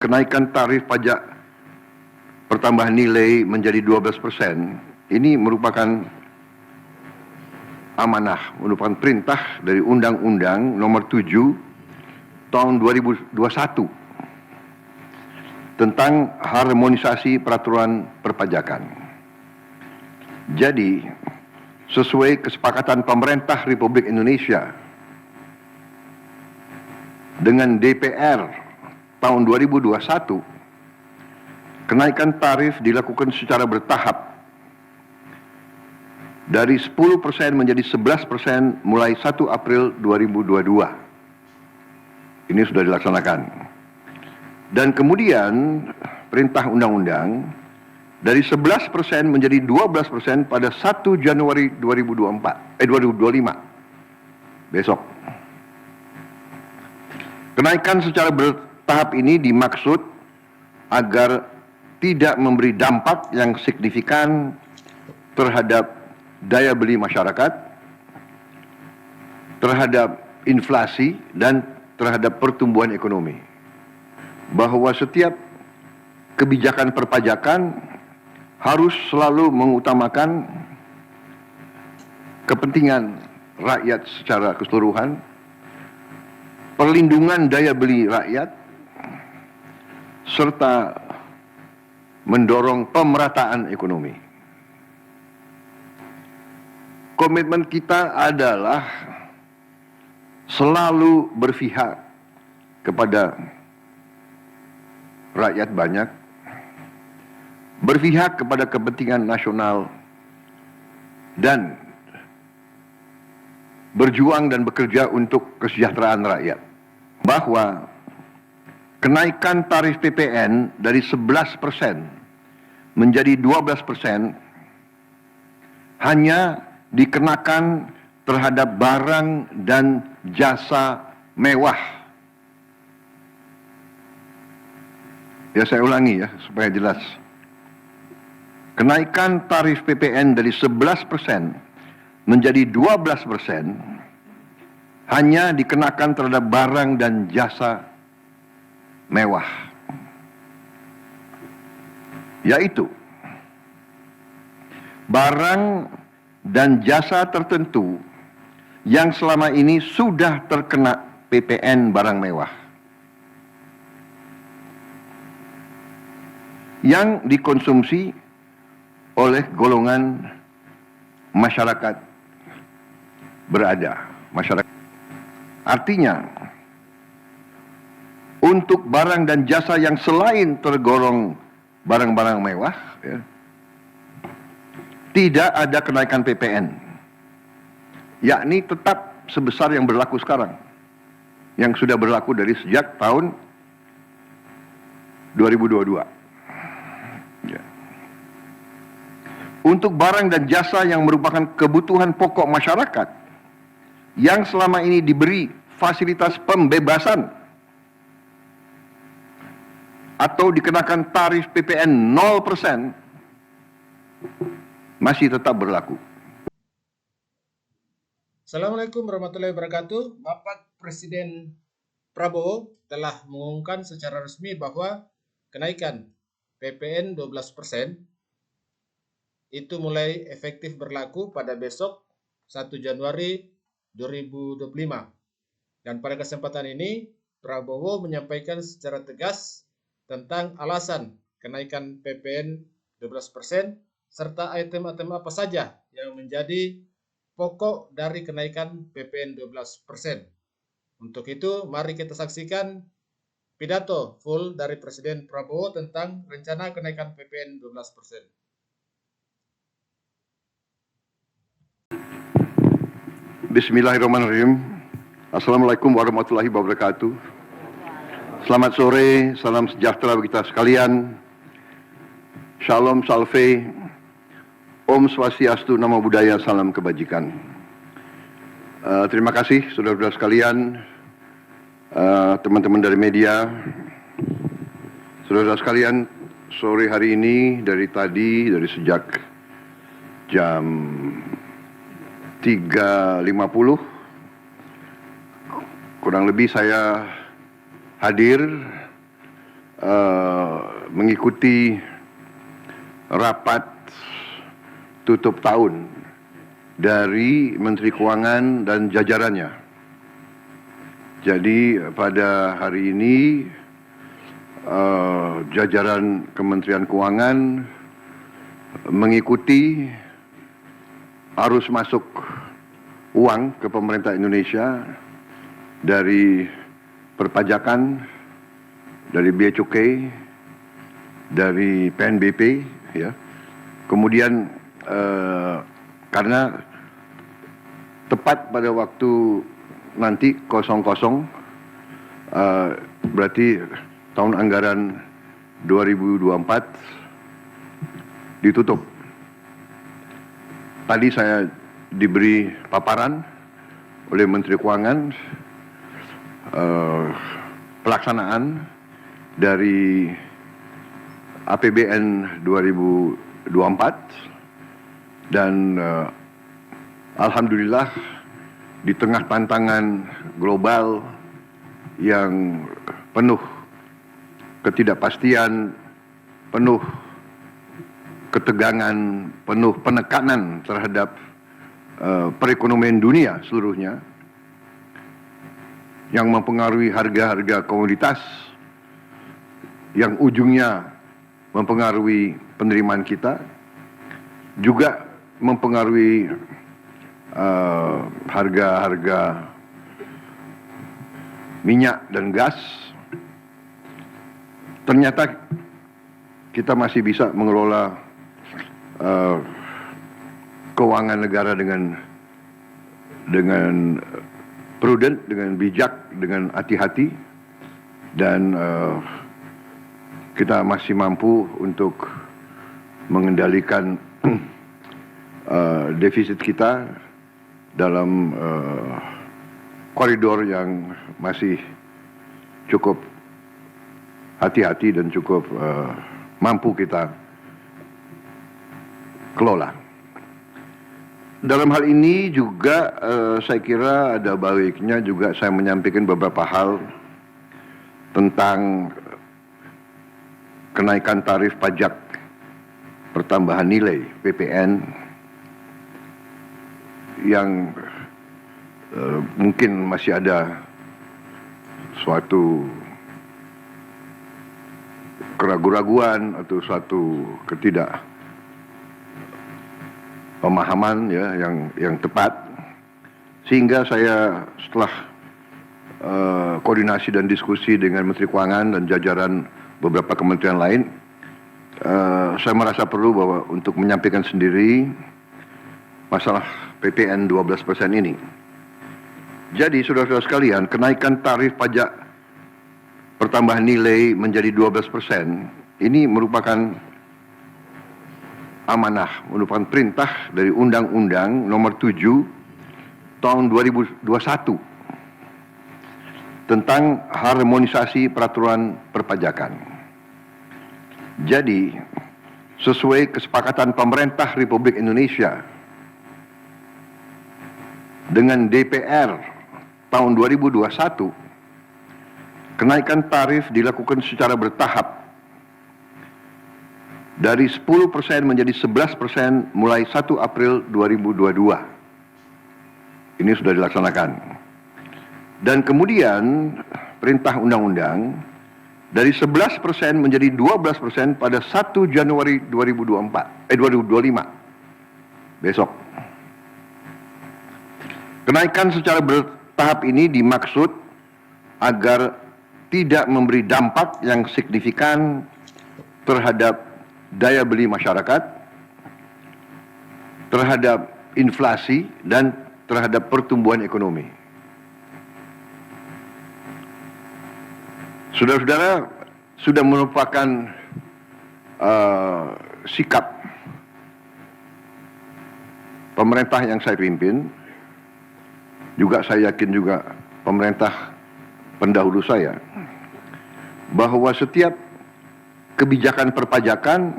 kenaikan tarif pajak pertambahan nilai menjadi 12%, ini merupakan amanah, merupakan perintah dari Undang-Undang Nomor 7 Tahun 2021 tentang harmonisasi peraturan perpajakan. Jadi, sesuai kesepakatan pemerintah Republik Indonesia dengan DPR tahun 2021, kenaikan tarif dilakukan secara bertahap dari 10% menjadi 11% mulai 1 April 2022. Ini sudah dilaksanakan. Dan kemudian perintah undang-undang dari 11% menjadi 12% pada 1 Januari 2025. Besok. Kenaikan secara bertahap ini dimaksud agar tidak memberi dampak yang signifikan terhadap daya beli masyarakat, terhadap inflasi, dan terhadap pertumbuhan ekonomi. Bahwa setiap kebijakan perpajakan harus selalu mengutamakan kepentingan rakyat secara keseluruhan, perlindungan daya beli rakyat, serta mendorong pemerataan ekonomi. Komitmen kita adalah selalu berpihak kepada rakyat banyak, berpihak kepada kepentingan nasional, dan berjuang dan bekerja untuk kesejahteraan rakyat. Bahwa kenaikan tarif PPN dari 11% menjadi 12% hanya dikenakan terhadap barang dan jasa mewah. Ya, saya ulangi ya supaya jelas. Kenaikan tarif PPN dari 11% menjadi 12% hanya dikenakan terhadap barang dan jasa mewah, yaitu barang dan jasa tertentu yang selama ini sudah terkena PPN barang mewah, yang dikonsumsi oleh golongan masyarakat masyarakat. Artinya, untuk barang dan jasa yang selain tergolong barang-barang mewah, ya, tidak ada kenaikan PPN, yakni tetap sebesar yang berlaku sekarang, yang sudah berlaku dari sejak tahun 2022. Ya. Untuk barang dan jasa yang merupakan kebutuhan pokok masyarakat, yang selama ini diberi fasilitas pembebasan atau dikenakan tarif PPN 0%, masih tetap berlaku. Assalamualaikum warahmatullahi wabarakatuh. Bapak Presiden Prabowo telah mengumumkan secara resmi bahwa kenaikan PPN 12% itu mulai efektif berlaku pada besok 1 Januari 2025. Dan pada kesempatan ini Prabowo menyampaikan secara tegas tentang alasan kenaikan PPN 12% serta item-item apa saja yang menjadi pokok dari kenaikan PPN 12%. Untuk itu, mari kita saksikan pidato full dari Presiden Prabowo tentang rencana kenaikan PPN 12%. Bismillahirrahmanirrahim. Assalamualaikum warahmatullahi wabarakatuh. Selamat sore, salam sejahtera bagi kita sekalian. Shalom Salve, Om Swastiastu, Namo Buddhaya, salam kebajikan. Terima kasih saudara-saudara sekalian, teman-teman dari media, saudara-saudara sekalian. Sore hari ini dari sejak jam 3.50 kurang lebih saya hadir mengikuti rapat tutup tahun dari Menteri Keuangan dan jajarannya. Jadi pada hari ini jajaran Kementerian Keuangan mengikuti arus masuk uang ke pemerintah Indonesia dari perpajakan, dari bea cukai, dari PNBP, ya. Kemudian karena tepat pada waktu nanti 00 berarti tahun anggaran 2024 ditutup. Tadi saya diberi paparan oleh Menteri Keuangan pelaksanaan dari APBN 2024 dan alhamdulillah di tengah tantangan global yang penuh ketidakpastian, penuh ketegangan, penuh penekanan terhadap perekonomian dunia seluruhnya yang mempengaruhi harga-harga komoditas yang ujungnya mempengaruhi penerimaan kita, juga mempengaruhi harga-harga minyak dan gas. Ternyata kita masih bisa mengelola keuangan negara dengan prudent, dengan bijak, dengan hati-hati, dan kita masih mampu untuk mengendalikan defisit kita dalam koridor yang masih cukup hati-hati dan cukup mampu kita kelola. Dalam hal ini juga saya kira ada baiknya juga saya menyampaikan beberapa hal tentang kenaikan tarif pajak pertambahan nilai PPN yang mungkin masih ada suatu keraguan-raguan atau suatu ketidakpemahaman ya yang tepat, sehingga saya setelah koordinasi dan diskusi dengan Menteri Keuangan dan jajaran beberapa kementerian lain, saya merasa perlu bahwa untuk menyampaikan sendiri masalah PPN 12% ini. Jadi saudara-saudara sekalian, kenaikan tarif pajak pertambahan nilai menjadi 12% ini merupakan amanah, merupakan perintah dari Undang-Undang Nomor 7 Tahun 2021 tentang harmonisasi peraturan perpajakan. Jadi, sesuai kesepakatan pemerintah Republik Indonesia dengan DPR tahun 2021, kenaikan tarif dilakukan secara bertahap dari 10% menjadi 11% mulai 1 April 2022. Ini sudah dilaksanakan. Dan kemudian perintah undang-undang dari 11% menjadi 12% pada 1 Januari 2025. Besok. Kenaikan secara bertahap ini dimaksud agar tidak memberi dampak yang signifikan terhadap daya beli masyarakat, terhadap inflasi, dan terhadap pertumbuhan ekonomi. Saudara-saudara, sudah merupakan sikap pemerintah yang saya pimpin, juga saya yakin juga pemerintah pendahulu saya, bahwa setiap kebijakan perpajakan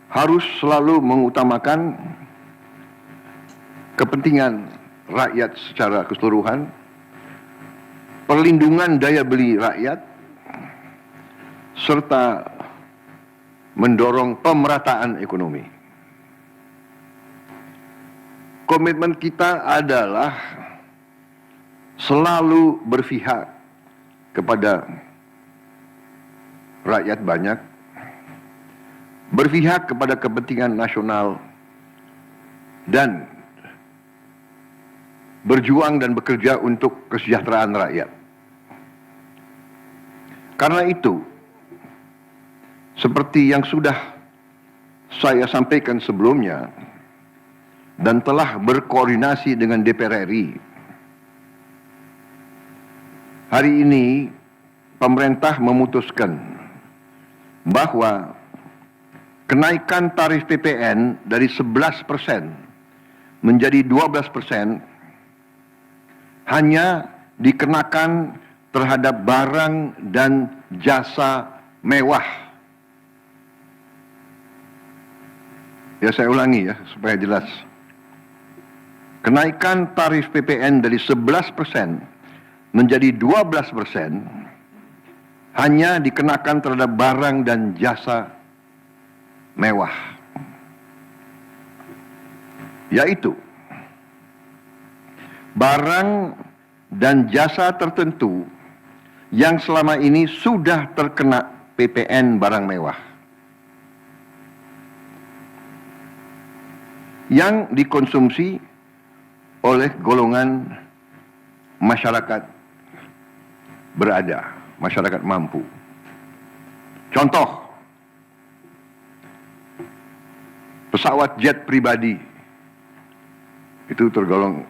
harus selalu mengutamakan kepentingan rakyat secara keseluruhan, perlindungan daya beli rakyat, serta mendorong pemerataan ekonomi. Komitmen kita adalah selalu berpihak kepada rakyat banyak, berpihak kepada kepentingan nasional, dan berjuang dan bekerja untuk kesejahteraan rakyat. Karena itu, seperti yang sudah saya sampaikan sebelumnya dan telah berkoordinasi dengan DPR RI, hari ini pemerintah memutuskan bahwa kenaikan tarif PPN dari 11% menjadi 12% hanya dikenakan terhadap barang dan jasa mewah. Ya, saya ulangi ya supaya jelas. Kenaikan tarif PPN dari 11% menjadi 12% hanya dikenakan terhadap barang dan jasa mewah. Yaitu barang dan jasa tertentu yang selama ini sudah terkena PPN barang mewah, yang dikonsumsi oleh golongan masyarakat berada, masyarakat mampu. Contoh, pesawat jet pribadi itu tergolong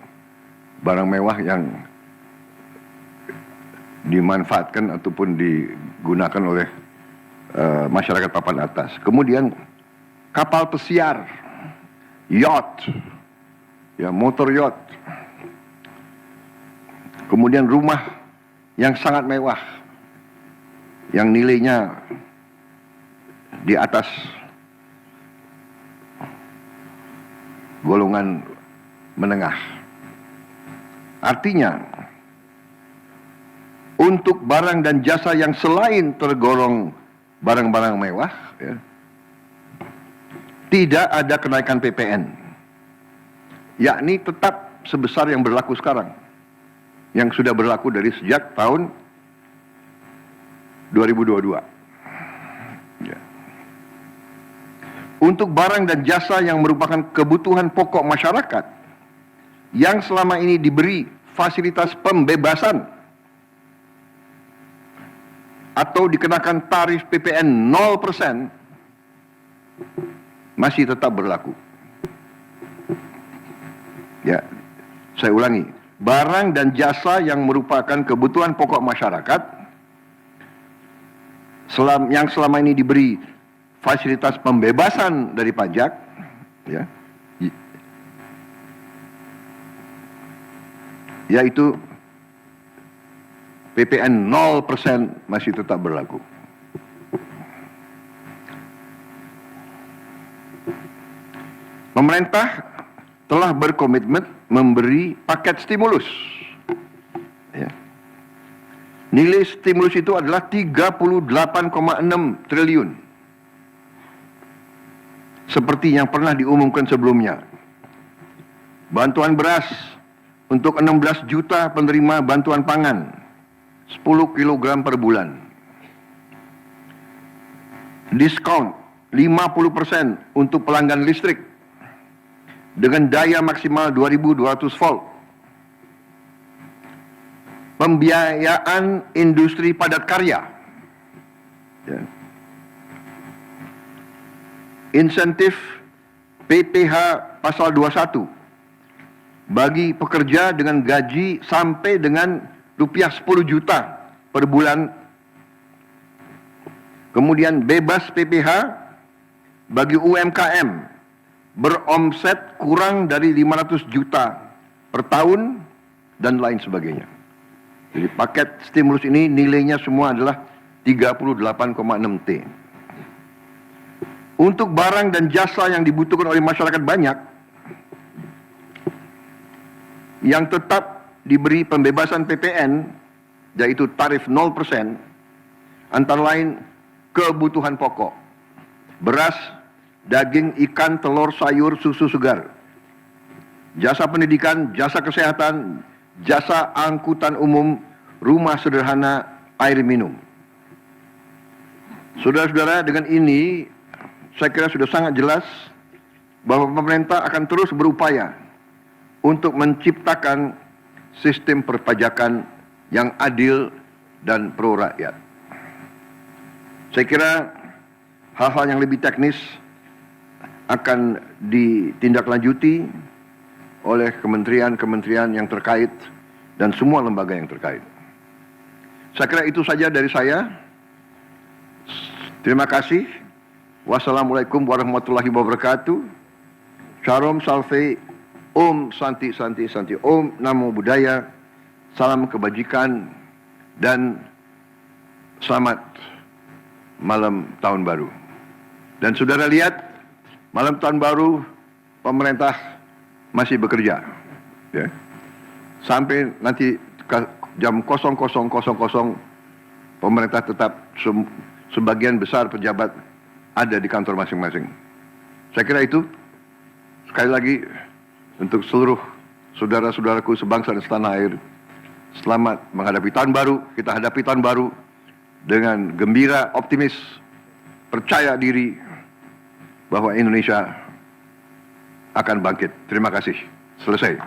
barang mewah yang dimanfaatkan ataupun digunakan oleh masyarakat papan atas. Kemudian kapal pesiar, yacht, ya, motor yacht. Kemudian rumah yang sangat mewah, yang nilainya di atas golongan menengah. Artinya, untuk barang dan jasa yang selain tergolong barang-barang mewah, ya, tidak ada kenaikan PPN, yakni tetap sebesar yang berlaku sekarang, yang sudah berlaku dari sejak tahun 2022. Ya. Untuk barang dan jasa yang merupakan kebutuhan pokok masyarakat, yang selama ini diberi fasilitas pembebasan atau dikenakan tarif PPN 0%, masih tetap berlaku. Ya, saya ulangi, barang dan jasa yang merupakan kebutuhan pokok masyarakat yang selama ini diberi fasilitas pembebasan dari pajak, ya, yaitu PPN 0% masih tetap berlaku. Pemerintah telah berkomitmen memberi paket stimulus. Ya. Nilai stimulus itu adalah 38,6 triliun. Seperti yang pernah diumumkan sebelumnya. Bantuan beras untuk 16 juta penerima bantuan pangan, 10 kg per bulan. Diskon 50% untuk pelanggan listrik dengan daya maksimal 2200 volt. Pembiayaan industri padat karya. Ya. Insentif PPh pasal 21 bagi pekerja dengan gaji sampai dengan rupiah 10 juta per bulan. Kemudian bebas PPh bagi UMKM beromset kurang dari 500 juta per tahun dan lain sebagainya. Jadi paket stimulus ini nilainya semua adalah 38,6 T. Untuk barang dan jasa yang dibutuhkan oleh masyarakat banyak, yang tetap diberi pembebasan PPN, yaitu tarif 0%, antara lain kebutuhan pokok, beras, daging, ikan, telur, sayur, susu segar, jasa pendidikan, jasa kesehatan, jasa angkutan umum, rumah sederhana, air minum. Saudara-saudara, dengan ini saya kira sudah sangat jelas bahwa pemerintah akan terus berupaya untuk menciptakan sistem perpajakan yang adil dan pro rakyat. Saya kira hal-hal yang lebih teknis akan ditindaklanjuti oleh kementerian-kementerian yang terkait dan semua lembaga yang terkait. Saya kira itu saja dari saya. Terima kasih. Wassalamualaikum warahmatullahi wabarakatuh. Shalom Salve. Om Santi Santi Santi. Om Namo Buddhaya. Salam kebajikan dan selamat malam tahun baru. Dan saudara lihat, malam tahun baru pemerintah masih bekerja, ya. Sampai nanti jam 00.00 pemerintah tetap sebagian besar pejabat ada di kantor masing-masing. Saya kira itu, sekali lagi untuk seluruh saudara-saudaraku sebangsa dan setanah air, selamat menghadapi tahun baru. Kita hadapi tahun baru dengan gembira, optimis, percaya diri bahwa Indonesia akan bangkit. Terima kasih. Selesai.